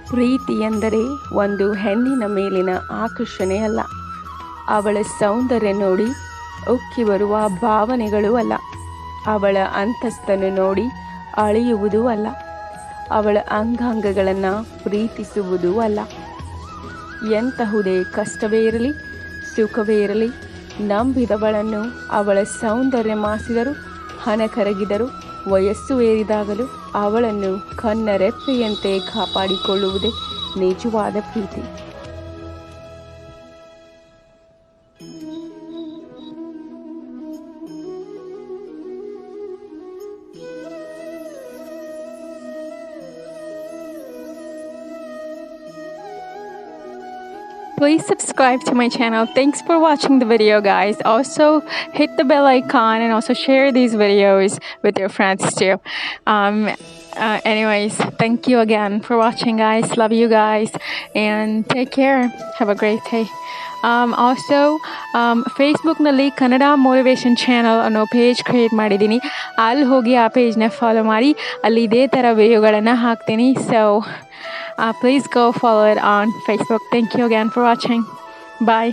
ಪ್ರೀತಿ ಎಂದರೆ ಒಂದು ಹೆಣ್ಣಿನ ಮೇಲಿನ ಆಕರ್ಷಣೆ ಅಲ್ಲ, ಅವಳ ಸೌಂದರ್ಯ ನೋಡಿ ಉಕ್ಕಿ ಬರುವ ಭಾವನೆಗಳೂ ಅಲ್ಲ, ಅವಳ ಅಂತಸ್ತನ್ನು ನೋಡಿ ಅಳೆಯುವುದೂ ಅಲ್ಲ, ಅವಳ ಅಂಗಾಂಗಗಳನ್ನು ಪ್ರೀತಿಸುವುದೂ ಅಲ್ಲ. ಎಂತಹುದೇ ಕಷ್ಟವೇ ಇರಲಿ ಸುಖವೇ ಇರಲಿ, ನಂಬಿದವಳನ್ನು ಅವಳ ಸೌಂದರ್ಯ ಮಾಸಿದರು, ಹಣ ಕರಗಿದರು, ವಯಸ್ಸು ಏರಿದಾಗಲೂ ಅವಳನ್ನು ಕಣ್ಣರೆಪ್ಪೆಯಂತೆ ಕಾಪಾಡಿಕೊಳ್ಳುವುದೇ ನಿಜವಾದ ಪ್ರೀತಿ. Please subscribe to my channel. Thanks for watching the video, guys. Also hit the bell icon and also share these videos with your friends too. Anyways, thank you again for watching, guys. Love you guys and take care. Have a great day. Also ಫೇಸ್ಬುಕ್ನಲ್ಲಿ Kannada motivation channel ಅನ್ನೋ page create ಮಾಡಿದ್ದೀನಿ. ಅಲ್ಲಿ ಹೋಗಿ ಆ ಪೇಜ್ನ follow ಮಾಡಿ, ಅಲ್ಲಿ ಇದೇ ಥರ ವಿಡಿಯೋಗಳನ್ನು ಹಾಕ್ತೀನಿ. So please go follow it on Facebook. Thank you again for watching. Bye.